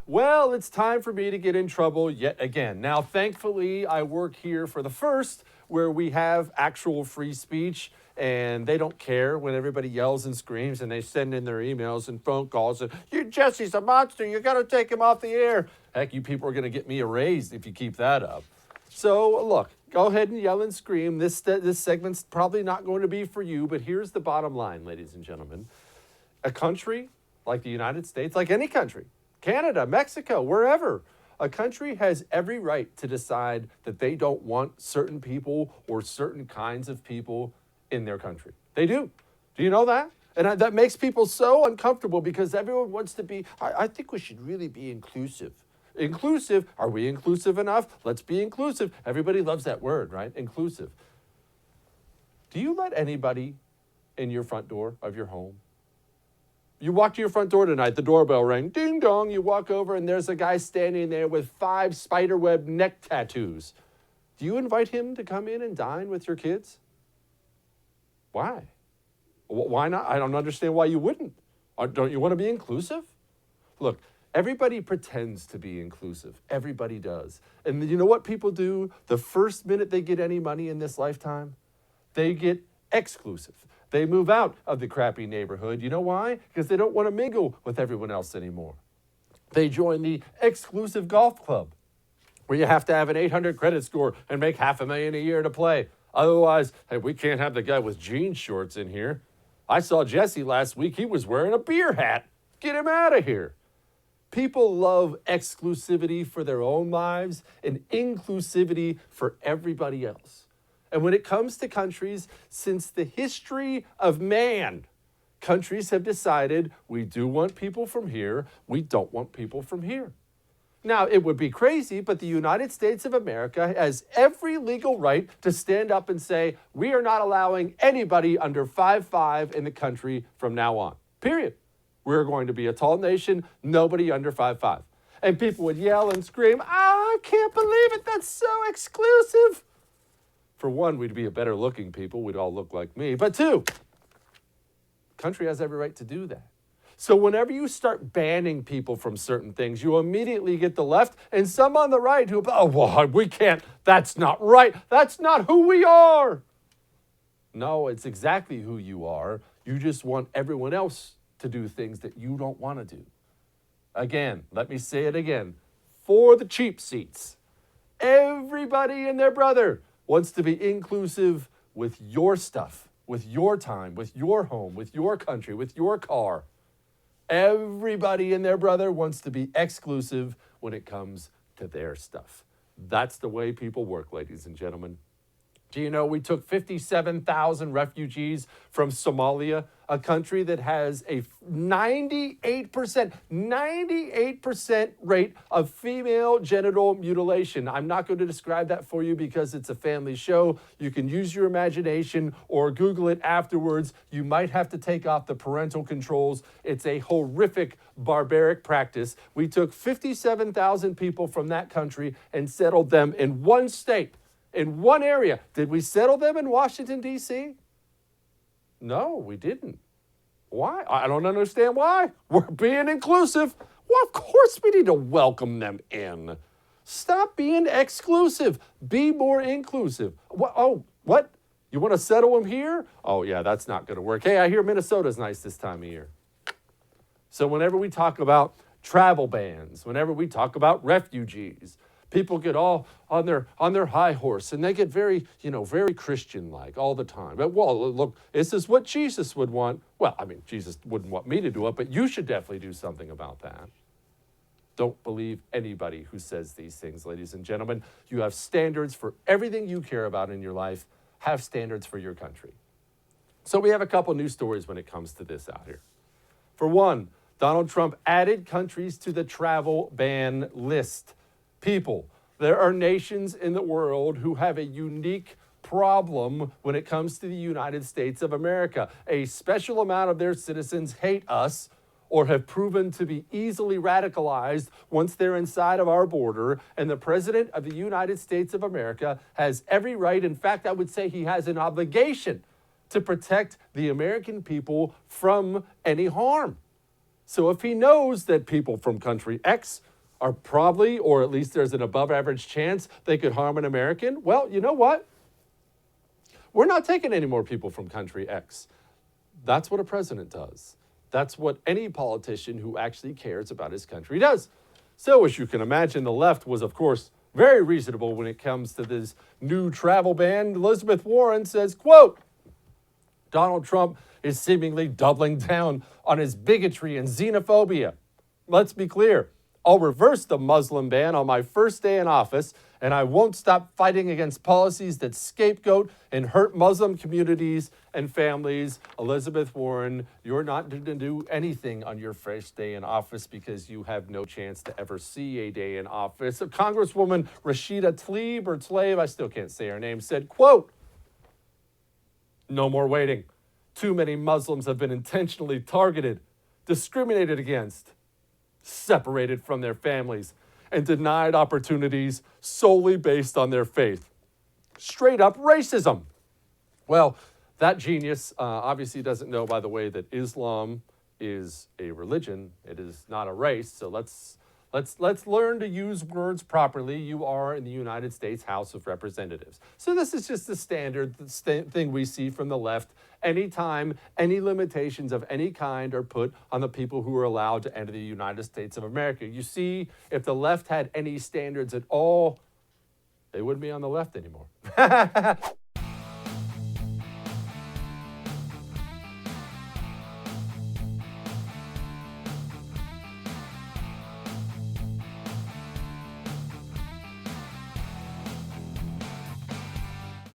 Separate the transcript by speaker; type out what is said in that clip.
Speaker 1: Well, it's time for me to get in trouble yet again. Now, thankfully, I work here for the First, where we have actual free speech, and they don't care when everybody yells and screams, and they send in their emails and phone calls, and Jesse's a monster, you got to take him off the air. Heck, you people are going to get me a raise if you keep that up. So, look, go ahead and yell and scream. This segment's probably not going to be for you, but here's the bottom line, ladies and gentlemen. A country like the United States, like any country, Canada, Mexico, wherever, a country has every right to decide that they don't want certain people or certain kinds of people in their country. They do. Do you know that? And that makes people so uncomfortable because everyone wants to be, I think we should really be inclusive. Inclusive, are we inclusive enough? Let's be inclusive. Everybody loves that word, right? Inclusive. Do you let anybody in your front door of your home? You walk to your front door tonight, the doorbell rang, ding dong, you walk over and there's a guy standing there with 5 spiderweb neck tattoos. Do you invite him to come in and dine with your kids? Why? Why not? I don't understand why you wouldn't. Don't you want to be inclusive? Look, everybody pretends to be inclusive. Everybody does. And you know what people do the first minute they get any money in this lifetime? They get exclusive. They move out of the crappy neighborhood. You know why? Because they don't want to mingle with everyone else anymore. They join the exclusive golf club, where you have to have an 800 credit score and make $500,000 a year to play. Otherwise, hey, we can't have the guy with jean shorts in here. I saw Jesse last week. He was wearing a beer hat. Get him out of here. People love exclusivity for their own lives and inclusivity for everybody else. And when it comes to countries, since the history of man, countries have decided we do want people from here, we don't want people from here. Now, it would be crazy, but the United States of America has every legal right to stand up and say, we are not allowing anybody under 5'5" in the country from now on, period. We're going to be a tall nation, nobody under 5'5". And people would yell and scream, I can't believe it, that's so exclusive. For one, we'd be a better looking people. We'd all look like me. But two, the country has every right to do that. So whenever you start banning people from certain things, you immediately get the left and some on the right who, oh, well, we can't. That's not right. That's not who we are. No, it's exactly who you are. You just want everyone else to do things that you don't want to do. Again, let me say it again. For the cheap seats, everybody and their brother wants to be inclusive with your stuff, with your time, with your home, with your country, with your car. Everybody and their brother wants to be exclusive when it comes to their stuff. That's the way people work, ladies and gentlemen. Do you know we took 57,000 refugees from Somalia, a country that has a 98% rate of female genital mutilation? I'm not going to describe that for you because it's a family show. You can use your imagination or Google it afterwards. You might have to take off the parental controls. It's a horrific, barbaric practice. We took 57,000 people from that country and settled them in one state. In one area. Did we settle them in Washington, D.C.? No, we didn't. Why? I don't understand why. We're being inclusive. Well, of course we need to welcome them in. Stop being exclusive. Be more inclusive. What? You want to settle them here? Oh, yeah, that's not going to work. Hey, I hear Minnesota's nice this time of year. So whenever we talk about travel bans, whenever we talk about refugees, people get all on their high horse and they get very Christian-like all the time. But, well, look, is this what Jesus would want? Well, I mean, Jesus wouldn't want me to do it, but you should definitely do something about that. Don't believe anybody who says these things, ladies and gentlemen. You have standards for everything you care about in your life. Have standards for your country. So we have a couple news stories when it comes to this out here. For one, Donald Trump added countries to the travel ban list. People, there are nations in the world who have a unique problem when it comes to the United States of America. A special amount of their citizens hate us or have proven to be easily radicalized once they're inside of our border. And the President of the United States of America has every right, in fact, I would say he has an obligation to protect the American people from any harm. So if he knows that people from country X are probably, or at least there's an above average chance they could harm an American, well, you know what? We're not taking any more people from country X. That's what a president does. That's what any politician who actually cares about his country does. So, as you can imagine, the left was, of course, very reasonable when it comes to this new travel ban. Elizabeth Warren says, quote, Donald Trump is seemingly doubling down on his bigotry and xenophobia. Let's be clear. I'll reverse the Muslim ban on my first day in office, and I won't stop fighting against policies that scapegoat and hurt Muslim communities and families. Elizabeth Warren, you're not going to do anything on your first day in office because you have no chance to ever see a day in office. Congresswoman Rashida Tlaib, I still can't say her name, said, quote, no more waiting. Too many Muslims have been intentionally targeted, discriminated against, separated from their families, and denied opportunities solely based on their faith. Straight up racism. Well, that genius obviously doesn't know, by the way, that Islam is a religion. It is not a race. So let's learn to use words properly. You are in the United States House of Representatives. So this is just the standard thing we see from the left. Anytime any limitations of any kind are put on the people who are allowed to enter the United States of America. You see, if the left had any standards at all, they wouldn't be on the left anymore.